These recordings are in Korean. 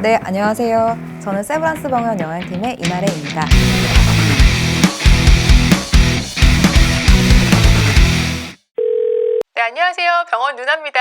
네, 안녕하세요. 저는 세브란스 병원 영양팀의 이나래입니다. 네, 안녕하세요. 병원 누나입니다.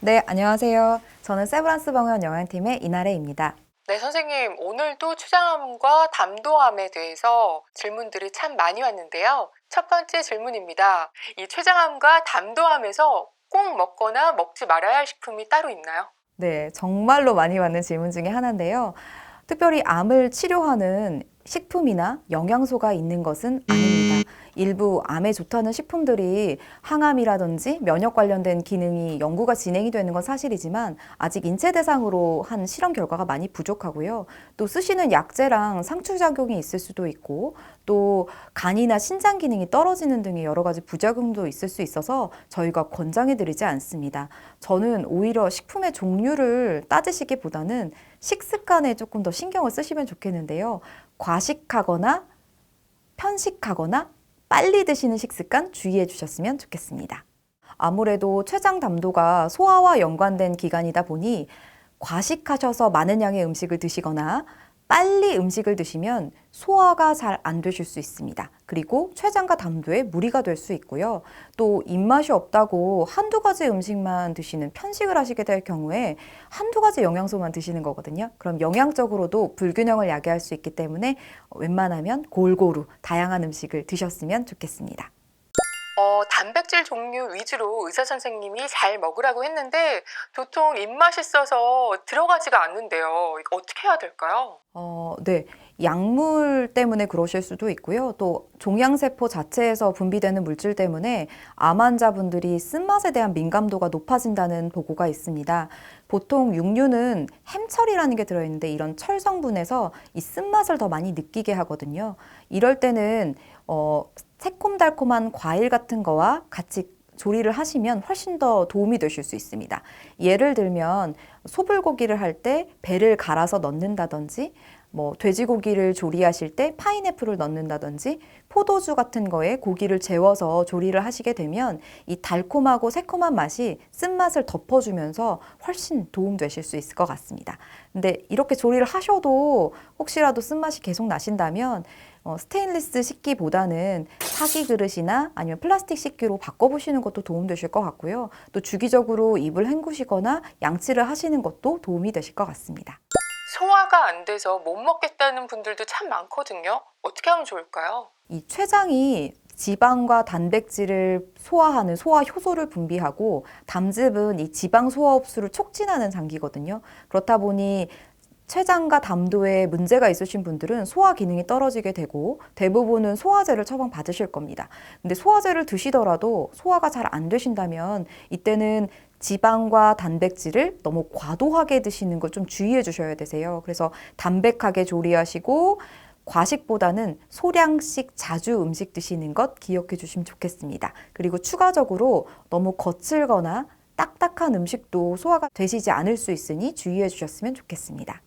네, 안녕하세요. 저는 세브란스 병원 영양팀의 이나래입니다. 네, 선생님, 오늘도 췌장암과 담도암에 대해서 질문들이 참 많이 왔는데요. 첫 번째 질문입니다. 이 췌장암과 담도암에서 꼭 먹거나 먹지 말아야 할 식품이 따로 있나요? 네, 정말로 많이 받는 질문 중에 하나인데요. 특별히 암을 치료하는 식품이나 영양소가 있는 것은 아닙니다. 일부 암에 좋다는 식품들이 항암이라든지 면역 관련된 기능이 연구가 진행이 되는 건 사실이지만 아직 인체 대상으로 한 실험 결과가 많이 부족하고요. 또 쓰시는 약제랑 상추작용이 있을 수도 있고 또 간이나 신장 기능이 떨어지는 등의 여러 가지 부작용도 있을 수 있어서 저희가 권장해 드리지 않습니다. 저는 오히려 식품의 종류를 따지시기보다는 식습관에 조금 더 신경을 쓰시면 좋겠는데요. 과식하거나 편식하거나 빨리 드시는 식습관 주의해 주셨으면 좋겠습니다. 아무래도 췌장 담도가 소화와 연관된 기관이다 보니 과식하셔서 많은 양의 음식을 드시거나 빨리 음식을 드시면 소화가 잘 안 되실 수 있습니다. 그리고 췌장과 담도에 무리가 될 수 있고요. 또 입맛이 없다고 한두 가지 음식만 드시는 편식을 하시게 될 경우에 한두 가지 영양소만 드시는 거거든요. 그럼 영양적으로도 불균형을 야기할 수 있기 때문에 웬만하면 골고루 다양한 음식을 드셨으면 좋겠습니다. 단백질 종류 위주로 의사 선생님이 잘 먹으라고 했는데 도통 입맛이 있어서 들어가지가 않는데요. 이거 어떻게 해야 될까요? 네. 약물 때문에 그러실 수도 있고요. 또 종양세포 자체에서 분비되는 물질 때문에 암 환자분들이 쓴맛에 대한 민감도가 높아진다는 보고가 있습니다. 보통 육류는 햄철이라는 게 들어있는데 이런 철 성분에서 이 쓴맛을 더 많이 느끼게 하거든요. 이럴 때는 새콤달콤한 과일 같은 거와 같이 조리를 하시면 훨씬 더 도움이 되실 수 있습니다. 예를 들면 소불고기를 할 때 배를 갈아서 넣는다든지 돼지고기를 조리하실 때 파인애플을 넣는다든지 포도주 같은 거에 고기를 재워서 조리를 하시게 되면 이 달콤하고 새콤한 맛이 쓴맛을 덮어주면서 훨씬 도움되실 수 있을 것 같습니다. 근데 이렇게 조리를 하셔도 혹시라도 쓴맛이 계속 나신다면 스테인리스 식기보다는 사기 그릇이나 아니면 플라스틱 식기로 바꿔보시는 것도 도움되실 것 같고요. 또 주기적으로 입을 헹구시거나 양치를 하시는 것도 도움이 되실 것 같습니다. 소화가 안 돼서 못 먹겠다는 분들도 참 많거든요. 어떻게 하면 좋을까요? 이 췌장이 지방과 단백질을 소화하는 소화 효소를 분비하고 담즙은 이 지방 소화 흡수를 촉진하는 장기거든요. 그렇다 보니 췌장과 담도에 문제가 있으신 분들은 소화 기능이 떨어지게 되고 대부분은 소화제를 처방받으실 겁니다. 근데 소화제를 드시더라도 소화가 잘 안 되신다면 이때는 지방과 단백질을 너무 과도하게 드시는 걸 좀 주의해 주셔야 되세요. 그래서 담백하게 조리하시고 과식보다는 소량씩 자주 음식 드시는 것 기억해 주시면 좋겠습니다. 그리고 추가적으로 너무 거칠거나 딱딱한 음식도 소화가 되시지 않을 수 있으니 주의해 주셨으면 좋겠습니다.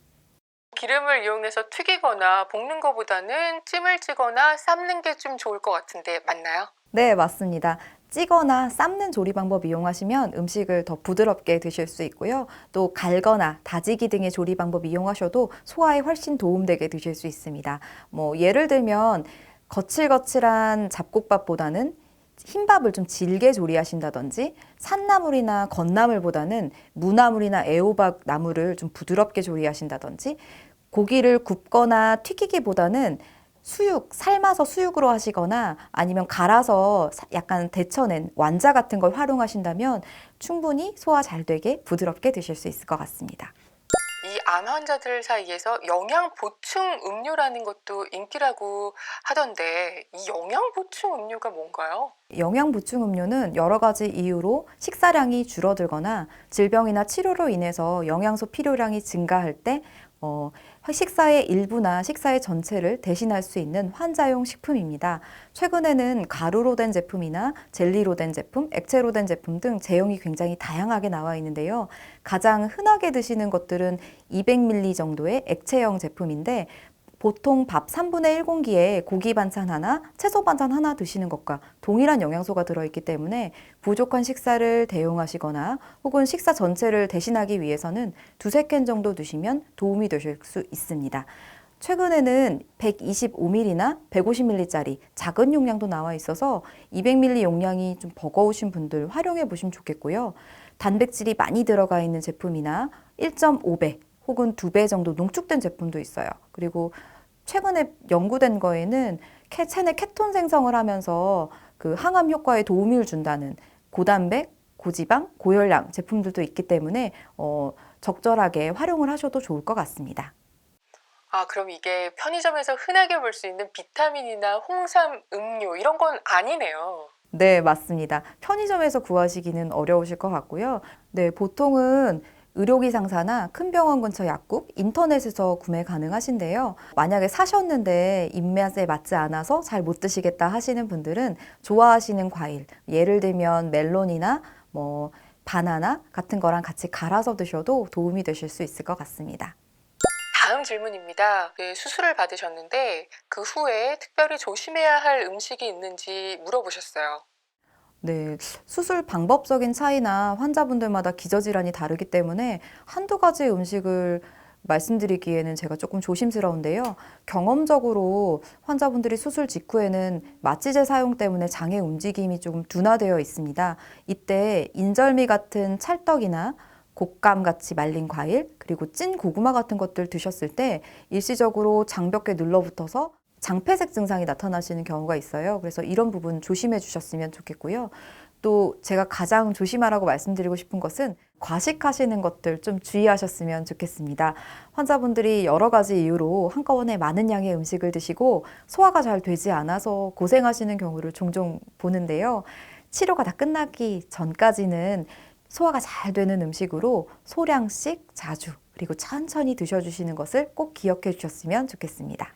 기름을 이용해서 튀기거나 볶는 것보다는 찜을 찌거나 삶는 게 좀 좋을 것 같은데 맞나요? 네, 맞습니다. 찌거나 삶는 조리 방법 이용하시면 음식을 더 부드럽게 드실 수 있고요. 또 갈거나 다지기 등의 조리 방법 이용하셔도 소화에 훨씬 도움되게 드실 수 있습니다. 예를 들면 거칠거칠한 잡곡밥보다는 흰밥을 좀 질게 조리하신다든지 산나물이나 건나물보다는 무나물이나 애호박 나물을 좀 부드럽게 조리하신다든지 고기를 굽거나 튀기기보다는 수육, 삶아서 수육으로 하시거나 아니면 갈아서 약간 데쳐낸 완자 같은 걸 활용하신다면 충분히 소화 잘 되게 부드럽게 드실 수 있을 것 같습니다. 이 암 환자들 사이에서 영양 보충 음료라는 것도 인기라고 하던데 이 영양 보충 음료가 뭔가요? 영양 보충 음료는 여러 가지 이유로 식사량이 줄어들거나 질병이나 치료로 인해서 영양소 필요량이 증가할 때 식사의 일부나 식사의 전체를 대신할 수 있는 환자용 식품입니다. 최근에는 가루로 된 제품이나 젤리로 된 제품, 액체로 된 제품 등 제형이 굉장히 다양하게 나와 있는데요. 가장 흔하게 드시는 것들은 200ml 정도의 액체형 제품인데 보통 밥 3분의 1 공기에 고기 반찬 하나, 채소 반찬 하나 드시는 것과 동일한 영양소가 들어있기 때문에 부족한 식사를 대용하시거나 혹은 식사 전체를 대신하기 위해서는 두세 캔 정도 드시면 도움이 되실 수 있습니다. 최근에는 125ml나 150ml짜리 작은 용량도 나와 있어서 200ml 용량이 좀 버거우신 분들 활용해 보시면 좋겠고요. 단백질이 많이 들어가 있는 제품이나 1.5배 혹은 2배 정도 농축된 제품도 있어요. 그리고 최근에 연구된 거에는 체내 케톤 생성을 하면서 그 항암 효과에 도움을 준다는 고단백, 고지방, 고열량 제품들도 있기 때문에 적절하게 활용을 하셔도 좋을 것 같습니다. 아, 그럼 이게 편의점에서 흔하게 볼 수 있는 비타민이나 홍삼, 음료 이런 건 아니네요. 네, 맞습니다. 편의점에서 구하시기는 어려우실 것 같고요. 네, 보통은 의료기 상사나 큰 병원 근처 약국, 인터넷에서 구매 가능하신데요. 만약에 사셨는데 입맛에 맞지 않아서 잘 못 드시겠다 하시는 분들은 좋아하시는 과일, 예를 들면 멜론이나 바나나 같은 거랑 같이 갈아서 드셔도 도움이 되실 수 있을 것 같습니다. 다음 질문입니다. 네, 수술을 받으셨는데 그 후에 특별히 조심해야 할 음식이 있는지 물어보셨어요. 네, 수술 방법적인 차이나 환자분들마다 기저질환이 다르기 때문에 한두 가지 음식을 말씀드리기에는 제가 조금 조심스러운데요. 경험적으로 환자분들이 수술 직후에는 마취제 사용 때문에 장의 움직임이 조금 둔화되어 있습니다. 이때 인절미 같은 찰떡이나 곶감 같이 말린 과일, 그리고 찐 고구마 같은 것들 드셨을 때 일시적으로 장벽에 눌러붙어서 장폐색 증상이 나타나시는 경우가 있어요. 그래서 이런 부분 조심해 주셨으면 좋겠고요. 또 제가 가장 조심하라고 말씀드리고 싶은 것은 과식하시는 것들 좀 주의하셨으면 좋겠습니다. 환자분들이 여러 가지 이유로 한꺼번에 많은 양의 음식을 드시고 소화가 잘 되지 않아서 고생하시는 경우를 종종 보는데요. 치료가 다 끝나기 전까지는 소화가 잘 되는 음식으로 소량씩 자주 그리고 천천히 드셔주시는 것을 꼭 기억해 주셨으면 좋겠습니다.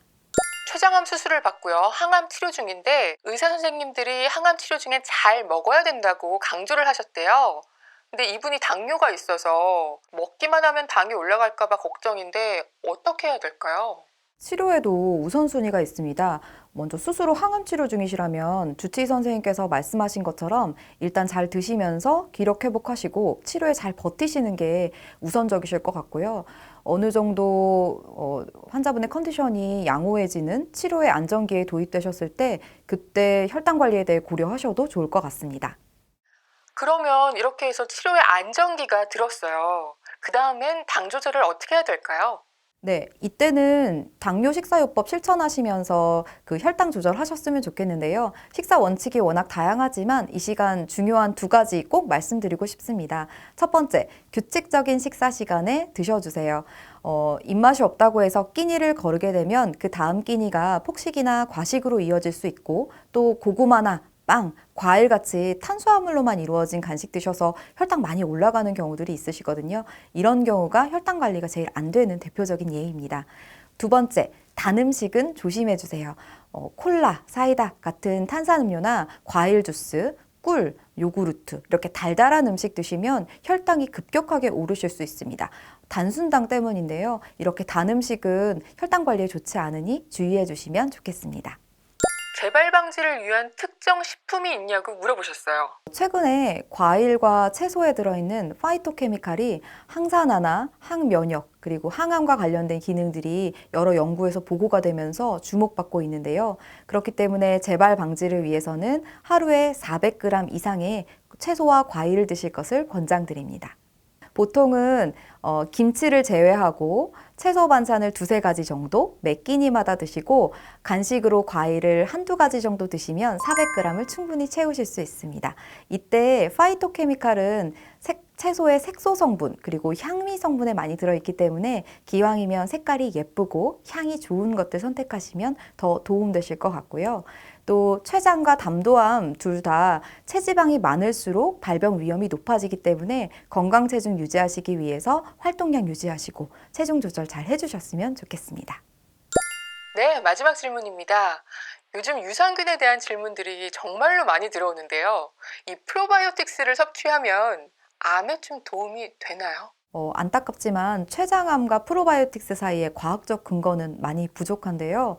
췌장암 수술을 받고요. 항암 치료 중인데 의사 선생님들이 항암 치료 중에 잘 먹어야 된다고 강조를 하셨대요. 근데 이분이 당뇨가 있어서 먹기만 하면 당이 올라갈까 봐 걱정인데 어떻게 해야 될까요? 치료에도 우선순위가 있습니다. 먼저 수술 후 항암 치료 중이시라면 주치의 선생님께서 말씀하신 것처럼 일단 잘 드시면서 기력 회복하시고 치료에 잘 버티시는 게 우선적이실 것 같고요. 어느 정도 환자분의 컨디션이 양호해지는 치료의 안정기에 도입되셨을 때 그때 혈당 관리에 대해 고려하셔도 좋을 것 같습니다. 그러면 이렇게 해서 치료의 안정기가 들었어요. 그 다음엔 당 조절을 어떻게 해야 될까요? 네, 이때는 당뇨 식사요법 실천하시면서 그 혈당 조절하셨으면 좋겠는데요. 식사 원칙이 워낙 다양하지만 이 시간 중요한 두 가지 꼭 말씀드리고 싶습니다. 첫 번째, 규칙적인 식사 시간에 드셔주세요. 입맛이 없다고 해서 끼니를 거르게 되면 그 다음 끼니가 폭식이나 과식으로 이어질 수 있고 또 고구마나 빵, 과일 같이 탄수화물로만 이루어진 간식 드셔서 혈당 많이 올라가는 경우들이 있으시거든요. 이런 경우가 혈당 관리가 제일 안 되는 대표적인 예입니다. 두 번째, 단 음식은 조심해 주세요. 콜라, 사이다 같은 탄산음료나 과일 주스, 꿀, 요구르트 이렇게 달달한 음식 드시면 혈당이 급격하게 오르실 수 있습니다. 단순당 때문인데요. 이렇게 단 음식은 혈당 관리에 좋지 않으니 주의해 주시면 좋겠습니다. 재발 방지를 위한 특정 식품이 있냐고 물어보셨어요. 최근에 과일과 채소에 들어있는 파이토케미칼이 항산화나 항면역 그리고 항암과 관련된 기능들이 여러 연구에서 보고가 되면서 주목받고 있는데요. 그렇기 때문에 재발 방지를 위해서는 하루에 400g 이상의 채소와 과일을 드실 것을 권장드립니다. 보통은 김치를 제외하고 채소 반찬을 두세 가지 정도 매 끼니마다 드시고 간식으로 과일을 한두 가지 정도 드시면 400g을 충분히 채우실 수 있습니다. 이때 파이토케미칼은 채소의 색소 성분 그리고 향미 성분에 많이 들어있기 때문에 기왕이면 색깔이 예쁘고 향이 좋은 것들 선택하시면 더 도움되실 것 같고요. 또 췌장과 담도암 둘 다 체지방이 많을수록 발병 위험이 높아지기 때문에 건강 체중 유지하시기 위해서 활동량 유지하시고 체중 조절 잘 해주셨으면 좋겠습니다. 네, 마지막 질문입니다. 요즘 유산균에 대한 질문들이 정말로 많이 들어오는데요. 이 프로바이오틱스를 섭취하면 암에 좀 도움이 되나요? 안타깝지만 췌장암과 프로바이오틱스 사이의 과학적 근거는 많이 부족한데요.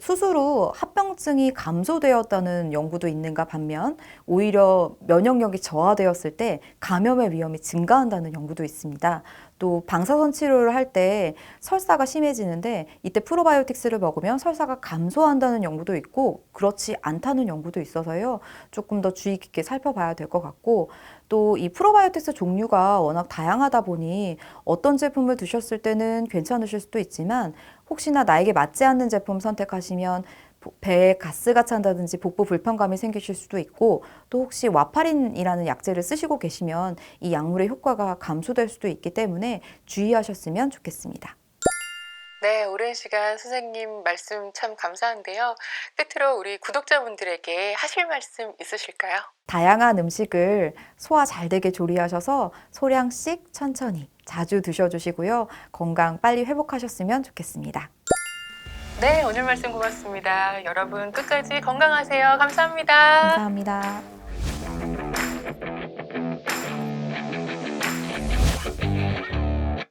수술 후 합병증이 감소되었다는 연구도 있는가 반면 오히려 면역력이 저하되었을 때 감염의 위험이 증가한다는 연구도 있습니다. 또 방사선 치료를 할 때 설사가 심해지는데 이때 프로바이오틱스를 먹으면 설사가 감소한다는 연구도 있고 그렇지 않다는 연구도 있어서요. 조금 더 주의 깊게 살펴봐야 될 것 같고 또 이 프로바이오틱스 종류가 워낙 다양하다 보니 어떤 제품을 드셨을 때는 괜찮으실 수도 있지만 혹시나 나에게 맞지 않는 제품 선택하시면 배에 가스가 찬다든지 복부 불편감이 생기실 수도 있고 또 혹시 와파린이라는 약제를 쓰시고 계시면 이 약물의 효과가 감소될 수도 있기 때문에 주의하셨으면 좋겠습니다. 네, 오랜 시간 선생님 말씀 참 감사한데요. 끝으로 우리 구독자분들에게 하실 말씀 있으실까요? 다양한 음식을 소화 잘 되게 조리하셔서 소량씩 천천히 자주 드셔주시고요. 건강 빨리 회복하셨으면 좋겠습니다. 네, 오늘 말씀 고맙습니다. 여러분 끝까지 건강하세요. 감사합니다. 감사합니다.